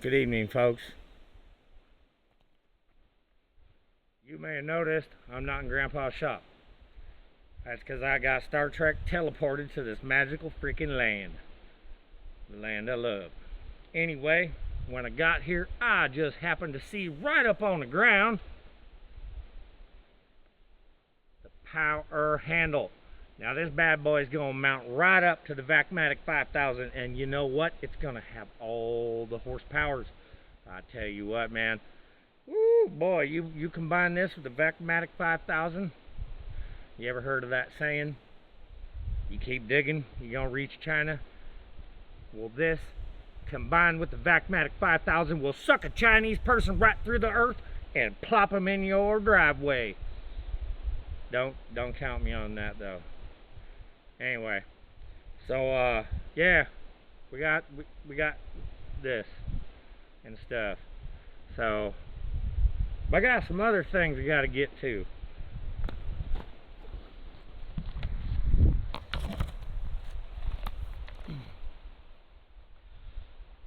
Good evening, folks. You may have noticed I'm not in Grandpa's shop. That's because I got Star Trek teleported to this magical freaking land. The land I love. Anyway, when I got here, I just happened to see right up on the ground the power handle. Now this bad boy is going to mount right up to the Vacmatic 5000, and you know what? It's going to have all the horsepowers. I tell you what, man. Woo, boy, you combine this with the Vacmatic 5000. You ever heard of that saying? You keep digging, you're going to reach China. Well, this, combined with the Vacmatic 5000, will suck a Chinese person right through the earth and plop them in your driveway. Don't count me on that, though. Anyway, so, yeah, we got this and stuff. So, but I got some other things we got to get to.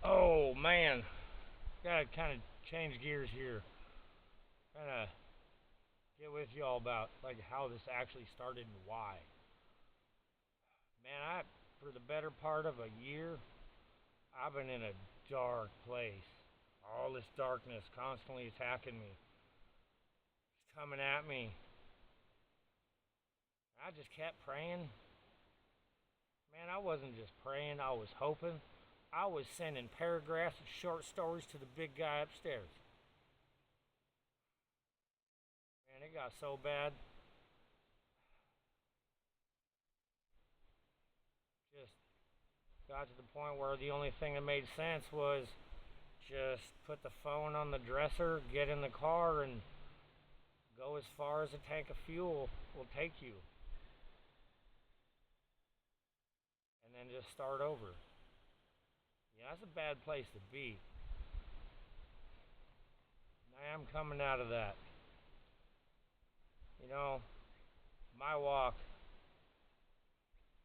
Oh man, gotta kind of change gears here. Kind of get with y'all about like how this actually started and why. Man, for the better part of a year, I've been in a dark place. All this darkness constantly attacking me. It's coming at me. I just kept praying. Man, I wasn't just praying, I was hoping. I was sending paragraphs of short stories to the big guy upstairs. Man, it got so bad. Just got to the point where the only thing that made sense was just put the phone on the dresser, get in the car, and go as far as a tank of fuel will take you. And then just start over. Yeah, that's a bad place to be. I am coming out of that. You know, my walk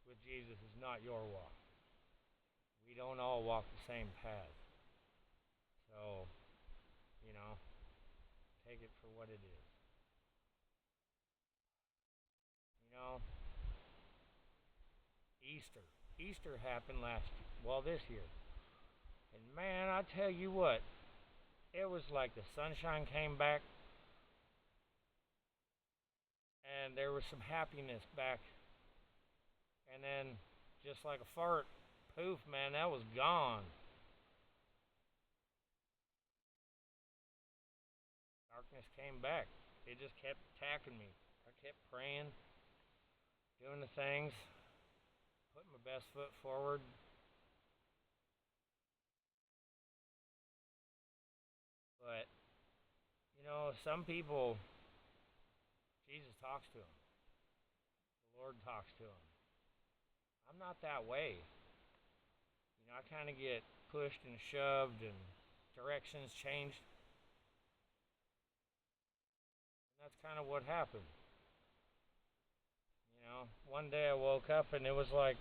with Jesus is not your walk. We don't all walk the same path. So, you know, take it for what it is. You know, Easter. Easter happened this year. And man, I tell you what, it was like the sunshine came back and there was some happiness back. And then, just like a fart, poof, man, that was gone. Darkness came back. It just kept attacking me. I kept praying, doing the things, putting my best foot forward. But, you know, some people, Jesus talks to them. The Lord talks to them. I'm not that way. You know, I kind of get pushed and shoved and directions changed. And that's kind of what happened. You know, one day I woke up and it was like,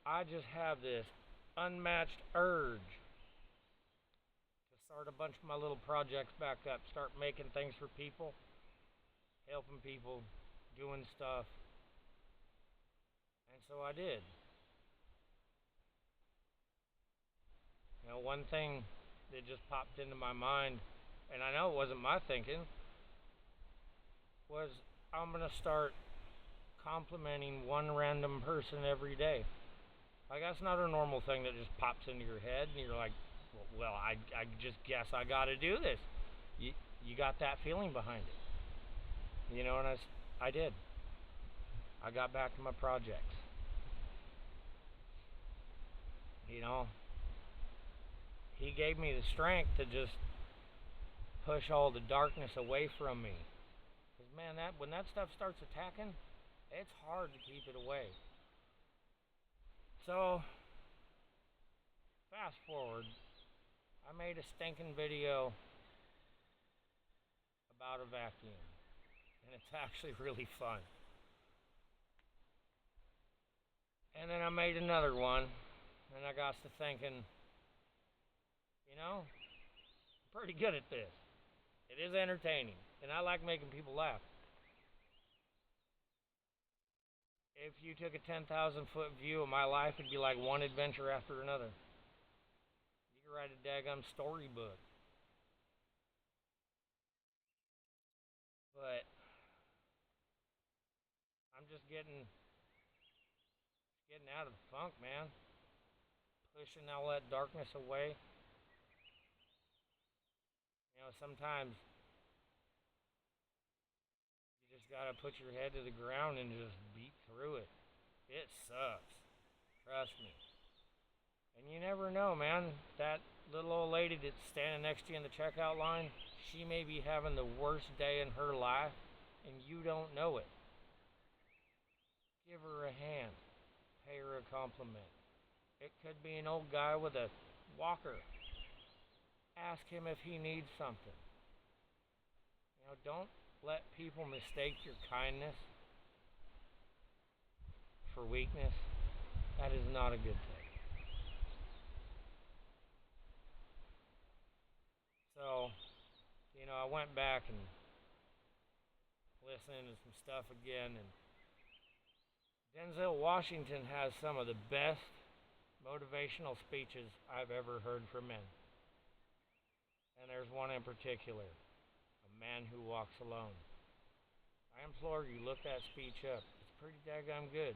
I just have this unmatched urge to start a bunch of my little projects back up, start making things for people, helping people, doing stuff. And so I did. You know, one thing that just popped into my mind, and I know it wasn't my thinking, was I'm going to start complimenting one random person every day. Like, that's not a normal thing that just pops into your head, and you're like, well, I just guess I got to do this. You got that feeling behind it. You know, and I did. I got back to my projects. You know, he gave me the strength to just push all the darkness away from me. Because, man, when that stuff starts attacking, it's hard to keep it away. So, fast forward, I made a stinking video about a vacuum. And it's actually really fun. And then I made another one, and I got to thinking, you know, pretty good at this. It is entertaining, and I like making people laugh. If you took a 10,000-foot view of my life, it'd be like one adventure after another. You could write a daggum storybook. But I'm just getting out of the funk, man. Pushing all that darkness away. You know, sometimes you just gotta put your head to the ground and just beat through it. It sucks. Trust me. And you never know, man. That little old lady that's standing next to you in the checkout line, she may be having the worst day in her life, and you don't know it. Give her a hand. Pay her a compliment. It could be an old guy with a walker. Ask him if he needs something. You know, don't let people mistake your kindness for weakness. That is not a good thing. So, you know, I went back and listened to some stuff again, and Denzel Washington has some of the best motivational speeches I've ever heard from men. And there's one in particular, A Man Who Walks Alone. I implore you, look that speech up. It's pretty daggone good.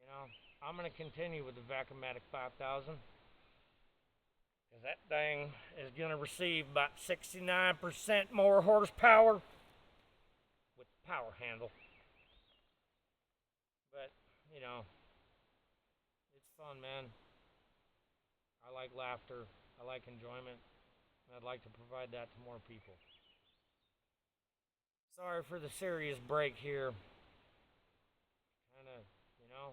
You know, I'm going to continue with the Vacmatic 5000. Because that thing is going to receive about 69% more horsepower with the power handle. But, you know, it's fun, man. I like laughter. I like enjoyment. And I'd like to provide that to more people. Sorry for the serious break here. Kind of, you know,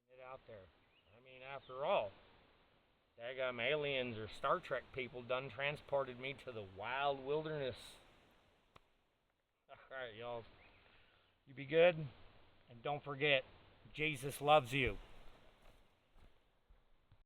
getting it out there. I mean, after all, daggum aliens or Star Trek people done transported me to the wild wilderness. Alright, y'all. You be good. And don't forget, Jesus loves you.